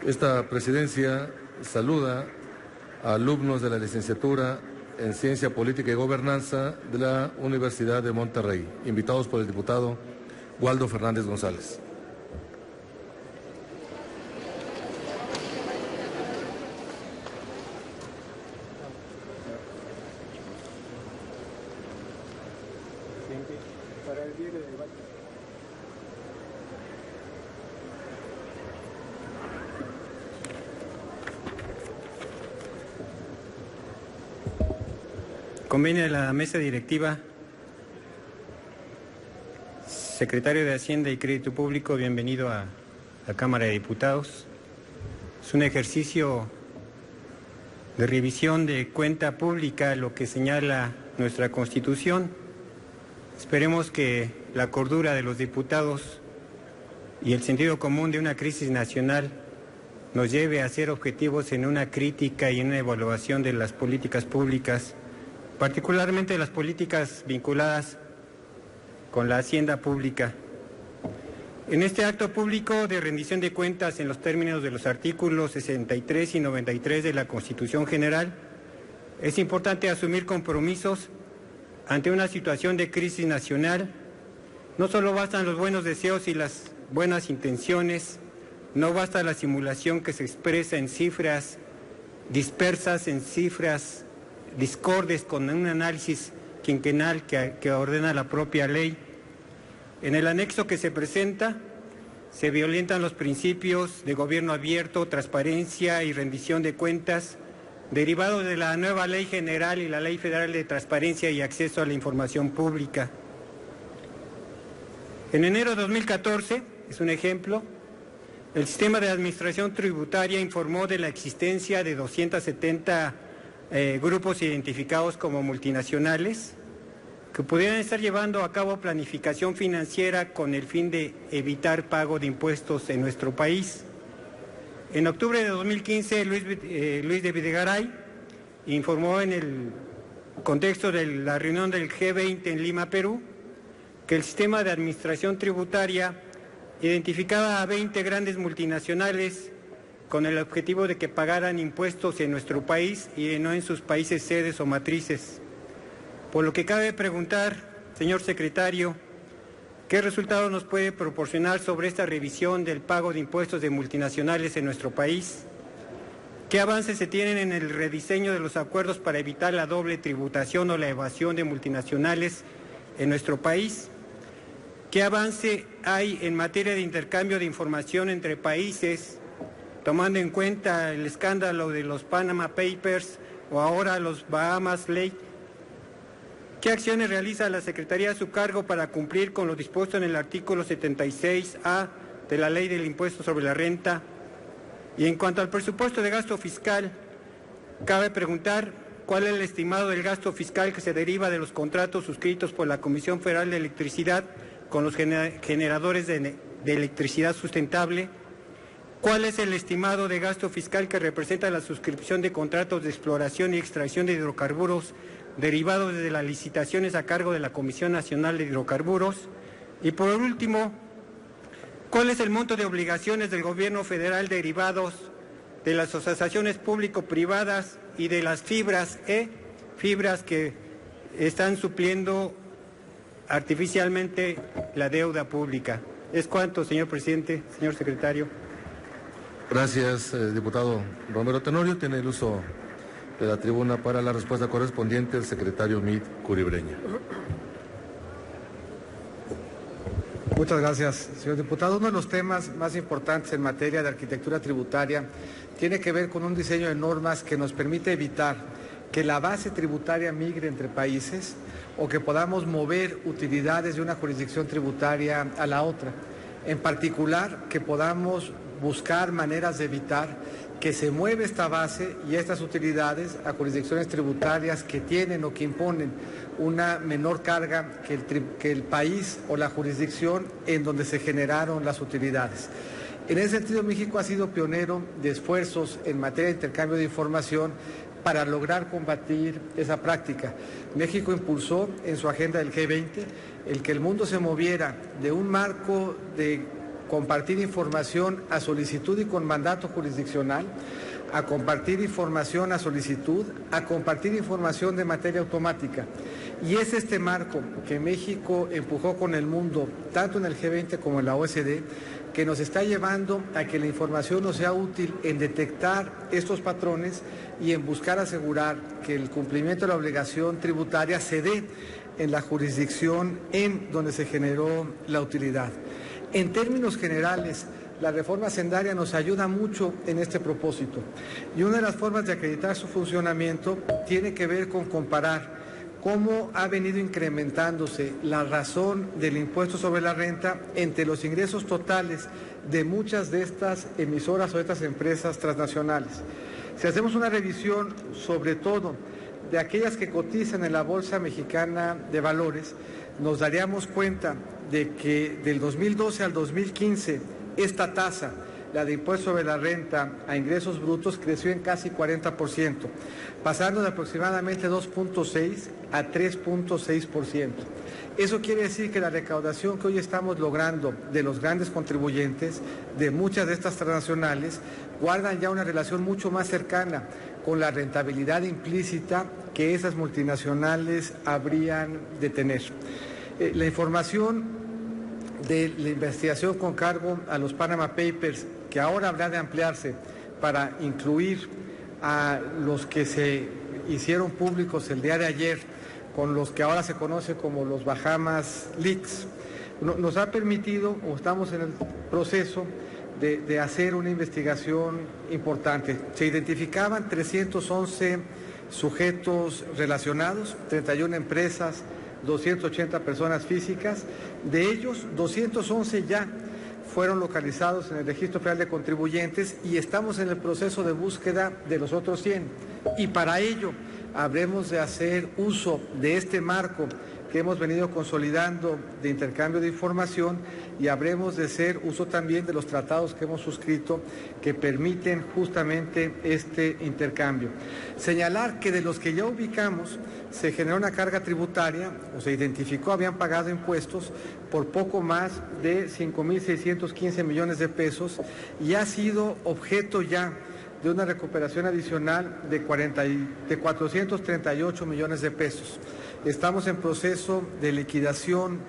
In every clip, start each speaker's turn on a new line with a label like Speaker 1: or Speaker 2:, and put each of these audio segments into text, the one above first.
Speaker 1: Esta presidencia saluda a alumnos de la licenciatura en Ciencia Política y Gobernanza de la Universidad de Monterrey, invitados por el diputado Waldo Fernández González.
Speaker 2: Conviene de la mesa directiva. Secretario de Hacienda y Crédito Público, bienvenido a la Cámara de Diputados. Es un ejercicio de revisión de cuenta pública, lo que señala nuestra Constitución. Esperemos que la cordura de los diputados y el sentido común de una crisis nacional nos lleve a ser objetivos en una crítica y en una evaluación de las políticas públicas, particularmente las políticas vinculadas con la hacienda pública. En este acto público de rendición de cuentas en los términos de los artículos 63 y 93 de la Constitución General, es importante asumir compromisos ante una situación de crisis nacional. No solo bastan los buenos deseos y las buenas intenciones, no basta la simulación que se expresa en cifras dispersas, en cifras discordes con un análisis quinquenal que ordena la propia ley. En el anexo que se presenta se violentan los principios de gobierno abierto, transparencia y rendición de cuentas derivados de la nueva Ley General y la Ley Federal de Transparencia y Acceso a la Información Pública. En enero de 2014, es un ejemplo, el Sistema de Administración Tributaria informó de la existencia de 270 grupos identificados como multinacionales que pudieran estar llevando a cabo planificación financiera con el fin de evitar pago de impuestos en nuestro país. En octubre de 2015, Luis de Videgaray informó en el contexto de la reunión del G20 en Lima, Perú, que el sistema de administración tributaria identificaba a 20 grandes multinacionales con el objetivo de que pagaran impuestos en nuestro país y no en sus países sedes o matrices. Por lo que cabe preguntar, señor secretario, ¿qué resultados nos puede proporcionar sobre esta revisión del pago de impuestos de multinacionales en nuestro país? ¿Qué avances se tienen en el rediseño de los acuerdos para evitar la doble tributación o la evasión de multinacionales en nuestro país? ¿Qué avance hay en materia de intercambio de información entre países, tomando en cuenta el escándalo de los Panama Papers o ahora los Bahamas Lake? ¿Qué acciones realiza la Secretaría a su cargo para cumplir con lo dispuesto en el artículo 76A de la Ley del Impuesto sobre la Renta? Y en cuanto al presupuesto de gasto fiscal, cabe preguntar cuál es el estimado del gasto fiscal que se deriva de los contratos suscritos por la Comisión Federal de Electricidad con los generadores de electricidad sustentable. ¿Cuál es el estimado de gasto fiscal que representa la suscripción de contratos de exploración y extracción de hidrocarburos derivados de las licitaciones a cargo de la Comisión Nacional de Hidrocarburos? Y por último, ¿cuál es el monto de obligaciones del gobierno federal derivados de las asociaciones público-privadas y de las fibras que están supliendo artificialmente la deuda pública? Es cuanto, señor presidente, señor secretario.
Speaker 1: Gracias, diputado Romero Tenorio. Tiene el uso de la tribuna para la respuesta correspondiente el secretario Mid Curibreña.
Speaker 3: Muchas gracias, señor diputado. Uno de los temas más importantes en materia de arquitectura tributaria tiene que ver con un diseño de normas que nos permite evitar que la base tributaria migre entre países o que podamos mover utilidades de una jurisdicción tributaria a la otra. En particular, que podamos buscar maneras de evitar que se mueva esta base y estas utilidades a jurisdicciones tributarias que tienen o que imponen una menor carga que el país o la jurisdicción en donde se generaron las utilidades. En ese sentido, México ha sido pionero de esfuerzos en materia de intercambio de información para lograr combatir esa práctica. México impulsó en su agenda del G20 el que el mundo se moviera de un marco de compartir información a solicitud y con mandato jurisdiccional, a compartir información a solicitud, a compartir información de materia automática. Y es este marco que México empujó con el mundo, tanto en el G20 como en la OSD, que nos está llevando a que la información nos sea útil en detectar estos patrones y en buscar asegurar que el cumplimiento de la obligación tributaria se dé en la jurisdicción en donde se generó la utilidad. En términos generales, la reforma hacendaria nos ayuda mucho en este propósito. Y una de las formas de acreditar su funcionamiento tiene que ver con comparar cómo ha venido incrementándose la razón del impuesto sobre la renta entre los ingresos totales de muchas de estas emisoras o de estas empresas transnacionales. Si hacemos una revisión, sobre todo, de aquellas que cotizan en la Bolsa Mexicana de Valores, nos daríamos cuenta de que del 2012 al 2015, esta tasa, la de impuesto sobre la renta a ingresos brutos, creció en casi 40%, pasando de aproximadamente 2.6 a 3.6%. Eso quiere decir que la recaudación que hoy estamos logrando de los grandes contribuyentes, de muchas de estas transnacionales, guardan ya una relación mucho más cercana con la rentabilidad implícita que esas multinacionales habrían de tener. La información de la investigación con cargo a los Panama Papers, que ahora habrá de ampliarse para incluir a los que se hicieron públicos el día de ayer, con los que ahora se conoce como los Bahamas Leaks, nos ha permitido, o estamos en el proceso, de hacer una investigación importante. Se identificaban 311 sujetos relacionados, 31 empresas, 280 personas físicas. De ellos, 211 ya fueron localizados en el Registro Federal de Contribuyentes y estamos en el proceso de búsqueda de los otros 100. Y para ello habremos de hacer uso de este marco que hemos venido consolidando de intercambio de información y habremos de hacer uso también de los tratados que hemos suscrito que permiten justamente este intercambio. Señalar que de los que ya ubicamos se generó una carga tributaria, o se identificó, habían pagado impuestos por poco más de 5.615 millones de pesos y ha sido objeto ya de una recuperación adicional de 438 millones de pesos. Estamos en proceso de liquidación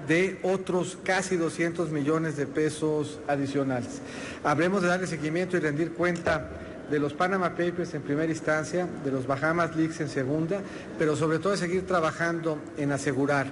Speaker 3: de otros casi 200 millones de pesos adicionales. Habremos de darle seguimiento y rendir cuenta de los Panama Papers en primera instancia, de los Bahamas Leaks en segunda, pero sobre todo de seguir trabajando en asegurar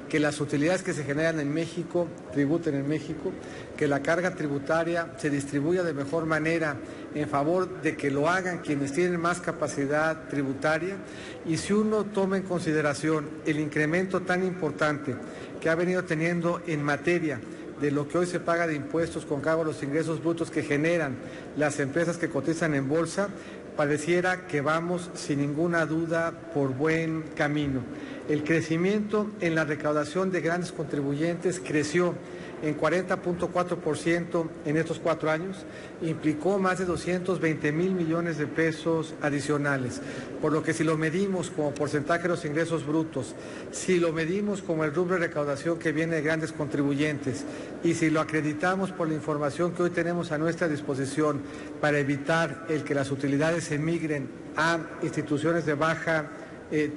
Speaker 3: que las utilidades que se generan en México tributen en México, que la carga tributaria se distribuya de mejor manera en favor de que lo hagan quienes tienen más capacidad tributaria, y si uno toma en consideración el incremento tan importante que ha venido teniendo en materia de lo que hoy se paga de impuestos con cargo a los ingresos brutos que generan las empresas que cotizan en bolsa, pareciera que vamos sin ninguna duda por buen camino. El crecimiento en la recaudación de grandes contribuyentes creció en 40.4% en estos 4 años, implicó más de 220 mil millones de pesos adicionales, por lo que si lo medimos como porcentaje de los ingresos brutos, si lo medimos como el rubro de recaudación que viene de grandes contribuyentes y si lo acreditamos por la información que hoy tenemos a nuestra disposición para evitar el que las utilidades emigren a instituciones de baja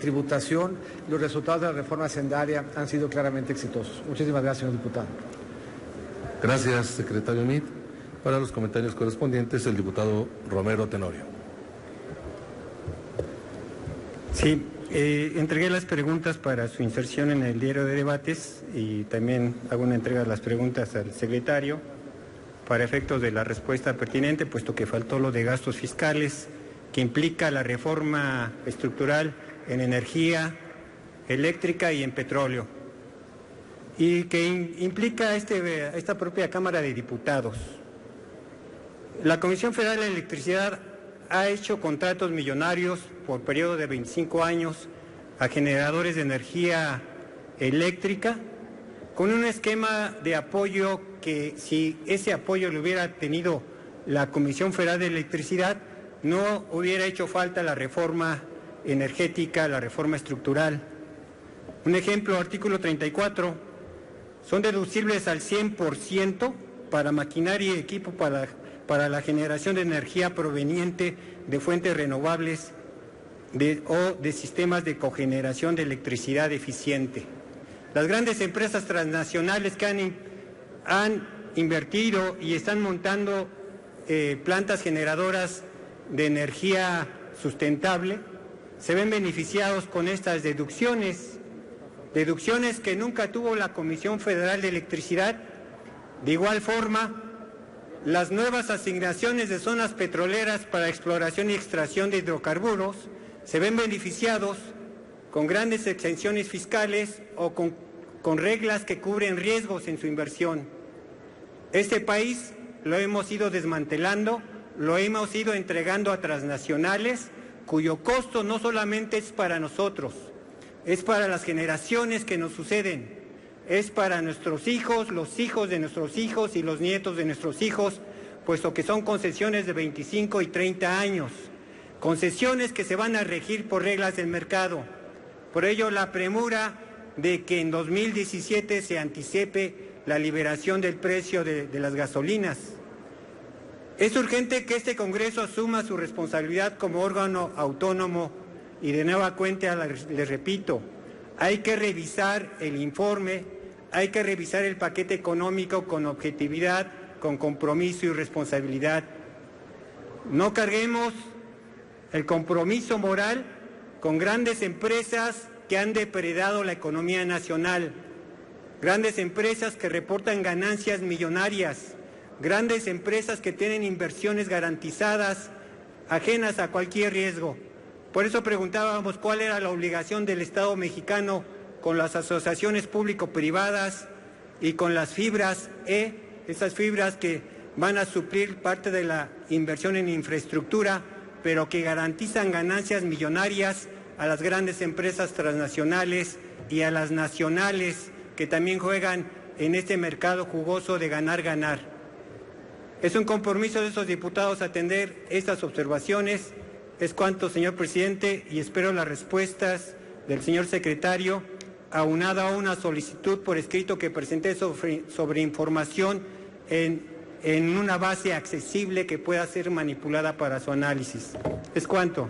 Speaker 3: tributación, los resultados de la reforma hacendaria han sido claramente exitosos. Muchísimas gracias, señor diputado.
Speaker 1: Gracias, secretario Meade. Para los comentarios correspondientes, el diputado Romero Tenorio.
Speaker 2: Sí, entregué las preguntas para su inserción en el diario de debates y también hago una entrega de las preguntas al secretario para efectos de la respuesta pertinente, puesto que faltó lo de gastos fiscales que implica la reforma estructural en energía eléctrica y en petróleo, y que implica esta propia Cámara de Diputados. La Comisión Federal de Electricidad ha hecho contratos millonarios por periodo de 25 años a generadores de energía eléctrica con un esquema de apoyo que, si ese apoyo lo hubiera tenido la Comisión Federal de Electricidad, no hubiera hecho falta la reforma energética, la reforma estructural. Un ejemplo, artículo 34, son deducibles al 100% para maquinaria y equipo para la generación de energía proveniente de fuentes renovables o de sistemas de cogeneración de electricidad eficiente. Las grandes empresas transnacionales que han invertido y están montando plantas generadoras de energía sustentable se ven beneficiados con estas deducciones que nunca tuvo la Comisión Federal de Electricidad. De igual forma, las nuevas asignaciones de zonas petroleras para exploración y extracción de hidrocarburos se ven beneficiados con grandes exenciones fiscales o con reglas que cubren riesgos en su inversión. Este país lo hemos ido desmantelando, lo hemos ido entregando a transnacionales, cuyo costo no solamente es para nosotros, es para las generaciones que nos suceden, es para nuestros hijos, los hijos de nuestros hijos y los nietos de nuestros hijos, puesto que son concesiones de 25 y 30 años, concesiones que se van a regir por reglas del mercado. Por ello, la premura de que en 2017 se anticipe la liberación del precio de las gasolinas. Es urgente que este Congreso asuma su responsabilidad como órgano autónomo y de nueva cuenta, les repito, hay que revisar el informe, hay que revisar el paquete económico con objetividad, con compromiso y responsabilidad. No carguemos el compromiso moral con grandes empresas que han depredado la economía nacional, grandes empresas que reportan ganancias millonarias, grandes empresas que tienen inversiones garantizadas, ajenas a cualquier riesgo. Por eso preguntábamos cuál era la obligación del Estado mexicano con las asociaciones público-privadas y con las fibras esas fibras que van a suplir parte de la inversión en infraestructura, pero que garantizan ganancias millonarias a las grandes empresas transnacionales y a las nacionales que también juegan en este mercado jugoso de ganar-ganar. Es un compromiso de esos diputados atender estas observaciones. Es cuanto, señor presidente, y espero las respuestas del señor secretario, aunado a una solicitud por escrito que presenté sobre información en una base accesible que pueda ser manipulada para su análisis. Es cuanto.